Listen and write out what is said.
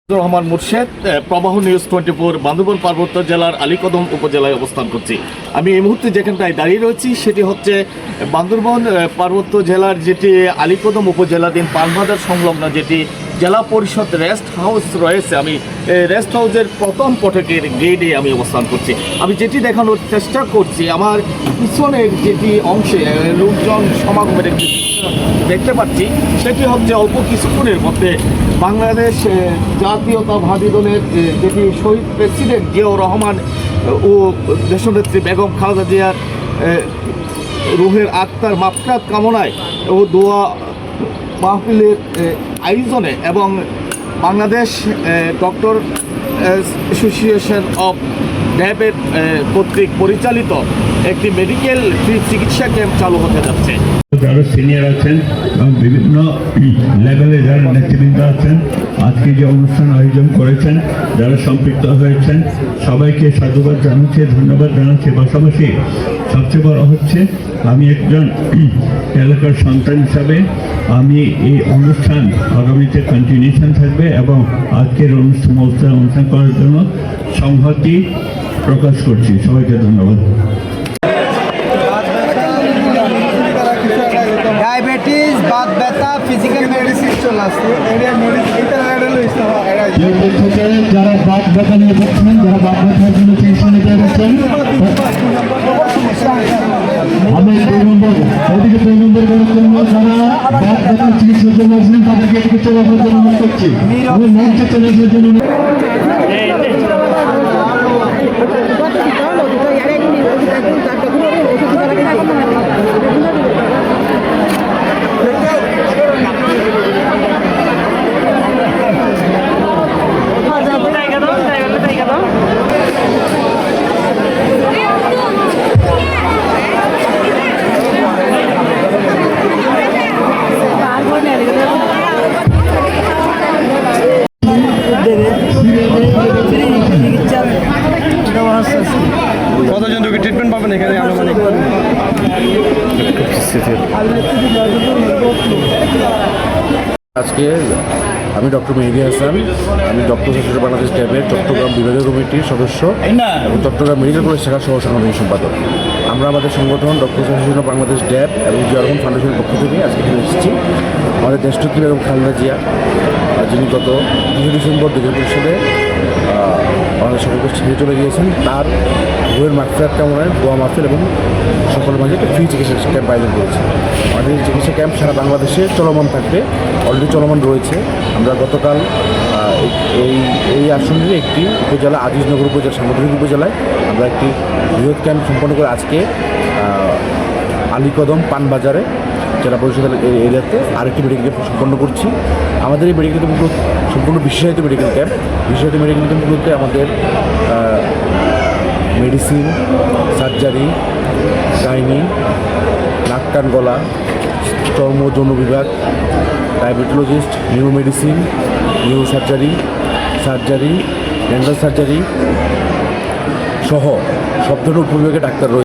রহমান মুর্শেদ, প্রবাহ নিউজ 24, বান্দরবান পার্বত্য জেলার আলীকদম উপজেলায় অবস্থান করছি। আমি এই মুহূর্তে যেখানটায় দাঁড়িয়ে রয়েছি সেটি হচ্ছে বান্দরবান পার্বত্য জেলার যেটি আলীকদম উপজেলাধীন পানবাজার সংলগ্ন যেটি জেলা পরিষদ রেস্ট হাউস রয়েছে। আমি রেস্ট হাউসের প্রথম ফটকের গেটে আমি অবস্থান করছি। আমি যেটি দেখানোর চেষ্টা করছি, আমার পিছনের যেটি অংশে লোকজন সমাগমের একটি দেখতে পাচ্ছি, সেটি হচ্ছে অল্প কিছুক্ষণের মধ্যে বাংলাদেশ জাতীয়তাবাদী দলের যেটি শহীদ প্রেসিডেন্ট জিয়াউর রহমান ও দেশনেত্রী বেগম খালেদা জিয়ার রুহের আত্মার মাগফিরাত কামনায় ও দোয়া মাহফিলের আয়োজনে এবং বাংলাদেশ ডক্টর অ্যাসোসিয়েশন অফ ড্যাবের কর্তৃক পরিচালিত একটি মেডিকেল ফ্রি চিকিৎসা ক্যাম্প চালু হতে যাচ্ছে। যারা সিনিয়র আছেন এবং বিভিন্ন লেভেলে যারা নেতৃবৃন্দ আছেন, আজকে যে অনুষ্ঠান আয়োজন করেছেন, যারা সম্পৃক্ত হয়েছেন, সবাইকে সাধুবাদ জানাচ্ছি, ধন্যবাদ জানাচ্ছি। পাশাপাশি সবচেয়ে বড় হচ্ছে আমি একজন এলাকার সন্তান হিসাবে আমি এই অনুষ্ঠান আগামীতে কন্টিনিউশন থাকবে এবং আজকের অনুষ্ঠান করার জন্য সংহতি প্রকাশ করছি। সবাইকে ধন্যবাদ। ডায়াবেটিস, বাত ব্যথা, ফিজিক্যাল মেডিসিন চলে আসছে। যারা বাত ব্যথা নিয়ে ভুগছেন, যারা বাত ব্যথার জন্য চিকিৎসা নিতে যাচ্ছেন, আমি 2 নম্বর ওদিকে 2 নম্বর করার জন্য যারা বাত ব্যথার চিকিৎসার জন্য আসছেন তাদেরকে এদিকে চলে আসার জন্য অনুরোধ করছি। আমি মঞ্চে চলে আসার জন্য কতজন রোগী ট্রিটমেন্ট পাবেন এখানে? আজকে আমি ডক্টর মেহেদি হাসান, আমি ডক্টর অ্যাসোসিয়েশন বাংলাদেশ ড্যাবের চট্টগ্রাম বিভাগীয় কমিটির সদস্য এবং চট্টগ্রাম মেডিকেল কলেজ শাখার সহ সাংগঠনিক সম্পাদক। আমরা আমাদের সংগঠন ডক্টর অ্যাসোসিয়েশন বাংলাদেশ ড্যাব এবং জিয়া রহমান ফাউন্ডেশনের পক্ষ থেকে আজকে এখানে এসেছি। আমাদের দেশনেত্রী বেগম খালেদা জিয়া, যিনি গত ২০ ডিসেম্বর বিজয় পরিষদে আমাদের সকলকে ছেড়ে চলে গিয়েছেন, তার রুহের মাগফিরাত কামনায় দোয়া মাহফিল এবং সকলের মাঝে একটা ফ্রি চিকিৎসা ক্যাম্প আয়োজন করেছে। আমাদের এই চিকিৎসা ক্যাম্প সারা বাংলাদেশে চলমান থাকবে, অলরেডি চলমান রয়েছে। আমরা গতকাল এই আসনের একটি উপজেলা আজিজনগর উপজেলা সাংগঠনিক উপজেলায় আমরা একটি বৃহৎ ক্যাম্প সম্পন্ন করে আজকে আলীকদম পানবাজারে জেলা পরিষদের এরিয়াতে আরেকটি মেডিকেল ক্যাম্প সম্পন্ন করছি। আমাদের এই মেডিকেল ক্যাম্পগুলো সম্পূর্ণ বিশেষায়িত মেডিকেল ক্যাম্প। বিশেষায়িত মেডিকেল ক্যাম্পগুলোতে আমাদের মেডিসিন, সার্জারি, গাইনি, নাক কান গলা, চর্ম যৌন বিভাগ, diabetologist, neuro medicine, neuro surgery, dental surgery সহ সব ধরনের উপবিভাগে ডাক্তার রয়েছে।